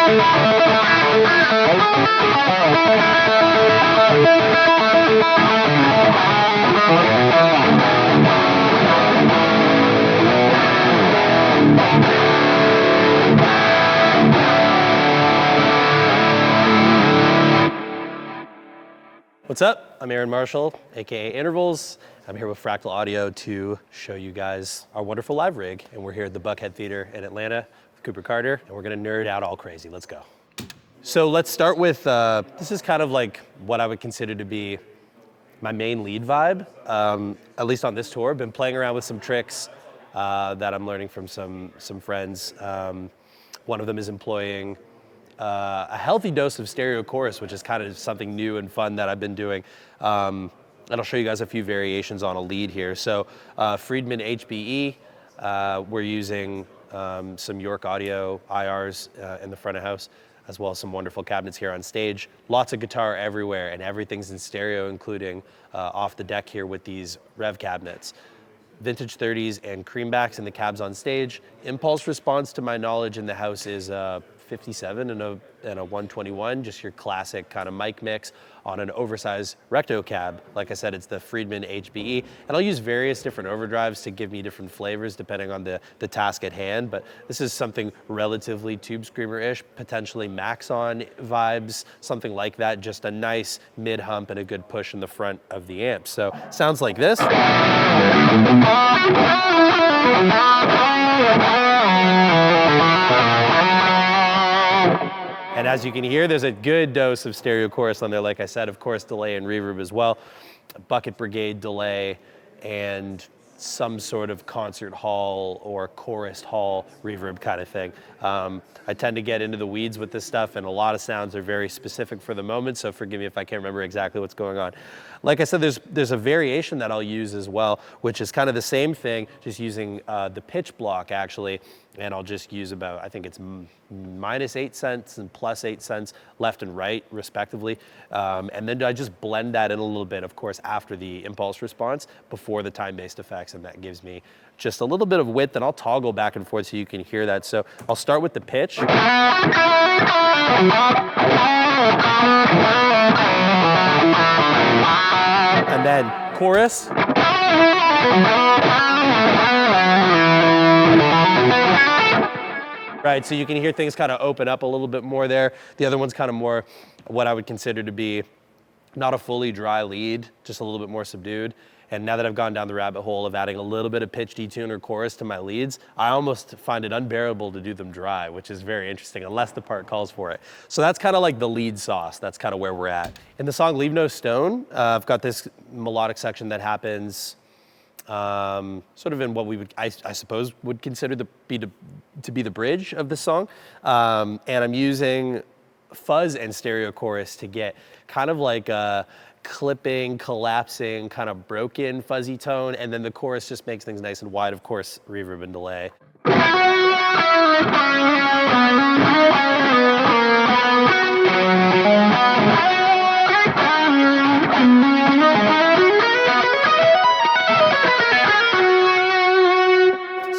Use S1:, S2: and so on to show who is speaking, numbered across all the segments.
S1: What's up? I'm Aaron Marshall, aka Intervals. I'm here with Fractal Audio to show you guys our wonderful live rig, and we're here at the Buckhead Theater in Atlanta with Cooper Carter, and we're gonna nerd out all crazy. Let's go. So let's start with, this is kind of like what I would consider to be my main lead vibe, at least on this tour. Been playing around with some tricks that I'm learning from some friends. One of them is employing a healthy dose of stereo chorus, which is kind of something new and fun that I've been doing. And I'll show you guys a few variations on a lead here. So Friedman HBE, we're using some York Audio IRs in the front of house, as well as some wonderful cabinets here on stage. Lots of guitar everywhere, and everything's in stereo, including off the deck here with these Rev cabinets. Vintage 30s and creambacks in the cabs on stage. Impulse response, to my knowledge, in the house is 57 and a 121, just your classic kind of mic mix on an oversized recto cab. Like I said, it's the Friedman HBE, and I'll use various different overdrives to give me different flavors depending on the task at hand, but this is something relatively Tube Screamer-ish, potentially Maxon vibes, something like that, just a nice mid-hump and a good push in the front of the amp. So sounds like this. And as you can hear, there's a good dose of stereo chorus on there. Like I said, of course, delay and reverb as well. Bucket Brigade delay and some sort of concert hall or chorus hall reverb kind of thing. I tend to get into the weeds with this stuff, and a lot of sounds are very specific for the moment, so forgive me if I can't remember exactly what's going on. Like I said, there's a variation that I'll use as well, which is kind of the same thing, just using the pitch block actually, and I'll just use about, I think it's -8 cents and +8 cents left and right, respectively. And then I just blend that in a little bit, of course, after the impulse response, before the time-based effects, and that gives me just a little bit of width, and I'll toggle back and forth so you can hear that. So I'll start with the pitch. And then chorus. Right, so you can hear things kind of open up a little bit more there. The other one's kind of more what I would consider to be not a fully dry lead, just a little bit more subdued. And now that I've gone down the rabbit hole of adding a little bit of pitch detune or chorus to my leads, I almost find it unbearable to do them dry, which is very interesting, unless the part calls for it. So that's kind of like the lead sauce. That's kind of where we're at. In the song Leave No Stone, I've got this melodic section that happens sort of in what we would, I suppose, would consider to be the bridge of the song. And I'm using fuzz and stereo chorus to get kind of like a clipping, collapsing, kind of broken fuzzy tone, and then the chorus just makes things nice and wide, of course, reverb and delay.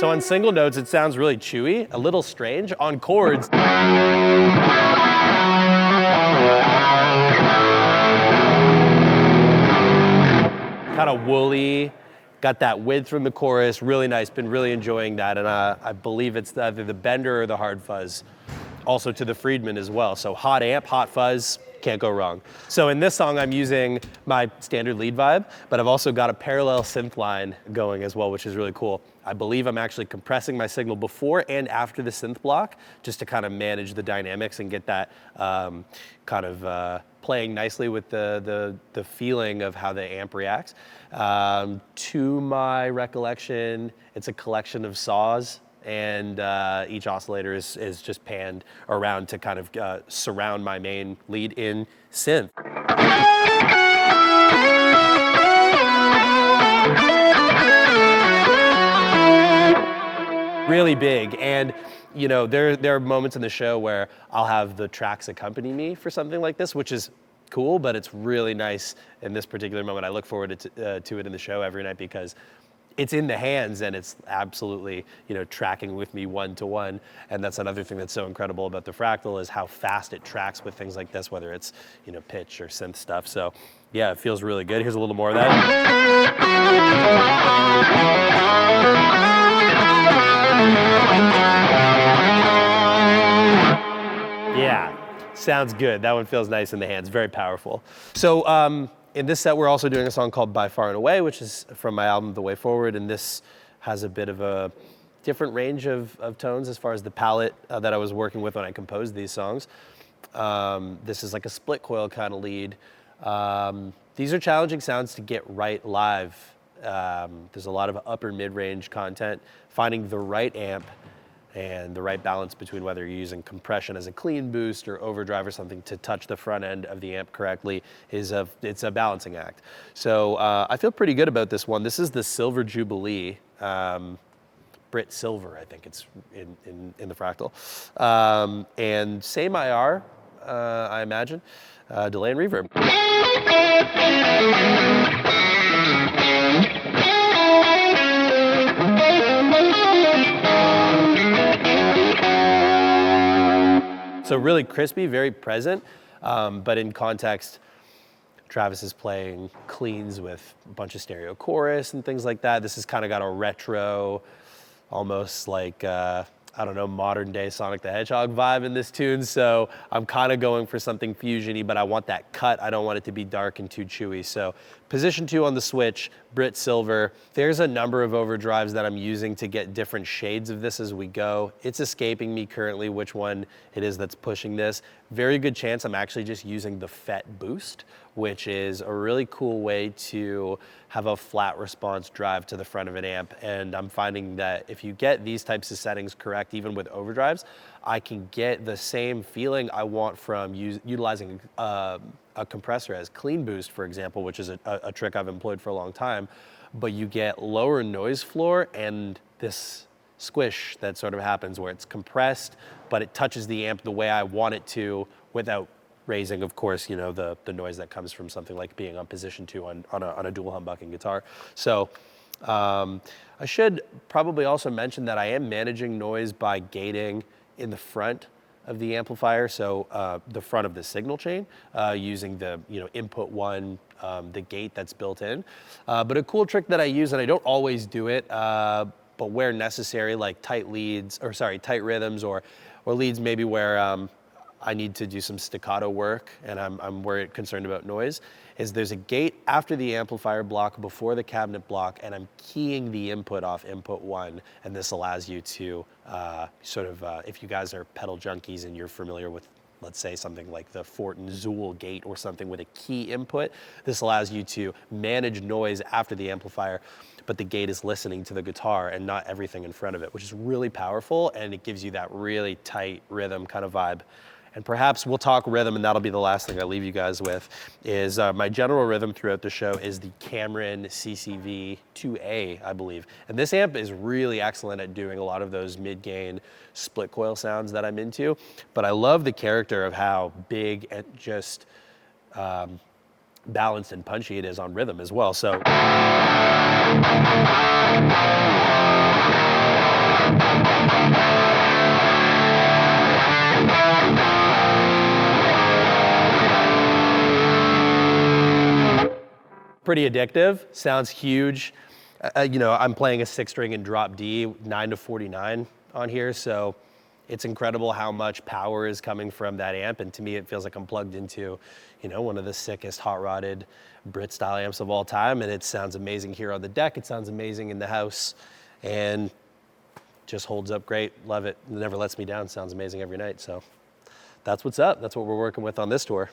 S1: So on single notes, it sounds really chewy, a little strange. On chords, kind of woolly, got that width from the chorus, really nice, been really enjoying that, and I believe it's either the bender or the hard fuzz, also to the Friedman as well. So hot amp, hot fuzz, can't go wrong. So in this song, I'm using my standard lead vibe, but I've also got a parallel synth line going as well, which is really cool. I believe I'm actually compressing my signal before and after the synth block, just to kind of manage the dynamics and get that kind of playing nicely with the feeling of how the amp reacts. To my recollection, it's a collection of saws, and each oscillator is just panned around to kind of surround my main lead in synth. Really big, and you know, there are moments in the show where I'll have the tracks accompany me for something like this, which is cool, but it's really nice in this particular moment. I look forward to it in the show every night because it's in the hands and it's absolutely, tracking with me one-to-one. And that's another thing that's so incredible about the Fractal is how fast it tracks with things like this, whether it's, pitch or synth stuff. So yeah, it feels really good. Here's a little more of that. Yeah, sounds good. That one feels nice in the hands, very powerful. So in this set, we're also doing a song called By Far and Away, which is from my album, The Way Forward, and this has a bit of a different range of tones as far as the palette that I was working with when I composed these songs. This is like a split coil kind of lead. These are challenging sounds to get right live. There's a lot of upper mid-range content. Finding the right amp and the right balance between whether you're using compression as a clean boost or overdrive or something to touch the front end of the amp correctly it's a balancing act. So I feel pretty good about this one. This is the Silver Jubilee, Brit Silver, I think it's in the Fractal. And same IR, I imagine, delay and reverb. So really crispy, very present, but in context, Travis is playing cleans with a bunch of stereo chorus and things like that. This has kind of got a retro, almost like, I don't know, modern day Sonic the Hedgehog vibe in this tune. So I'm kind of going for something fusion-y, but I want that cut. I don't want it to be dark and too chewy. So position 2 on the switch, Brit Silver. There's a number of overdrives that I'm using to get different shades of this as we go. It's escaping me currently which one it is that's pushing this. Very good chance I'm actually just using the FET boost, which is a really cool way to have a flat response drive to the front of an amp. And I'm finding that if you get these types of settings correct, even with overdrives, I can get the same feeling I want from utilizing a compressor as clean boost, for example, which is a trick I've employed for a long time, but you get lower noise floor and this squish that sort of happens where it's compressed, but it touches the amp the way I want it to without raising, of course, the noise that comes from something like being on position 2 on a dual humbucking guitar. So I should probably also mention that I am managing noise by gating in the front of the amplifier, so the front of the signal chain, using the input 1, the gate that's built in. But a cool trick that I use, and I don't always do it, but where necessary, like tight rhythms or leads maybe where I need to do some staccato work and I'm worried, concerned about noise, is there's a gate after the amplifier block before the cabinet block, and I'm keying the input off input 1, and this allows you to if you guys are pedal junkies and you're familiar with, let's say, something like the Fortin Zool gate or something with a key input, this allows you to manage noise after the amplifier, but the gate is listening to the guitar and not everything in front of it, which is really powerful, and it gives you that really tight rhythm kind of vibe. And perhaps we'll talk rhythm, and that'll be the last thing I leave you guys with, is my general rhythm throughout the show is the Cameron CCV 2A, I believe. And this amp is really excellent at doing a lot of those mid-gain split coil sounds that I'm into. But I love the character of how big and just balanced and punchy it is on rhythm as well. So. Pretty addictive, sounds huge. I'm playing a 6-string in drop D, 9 to 49 on here, so it's incredible how much power is coming from that amp, and to me it feels like I'm plugged into, one of the sickest hot-rodded Brit-style amps of all time, and it sounds amazing here on the deck, it sounds amazing in the house, and just holds up great, love it, never lets me down, sounds amazing every night, so that's what's up, that's what we're working with on this tour.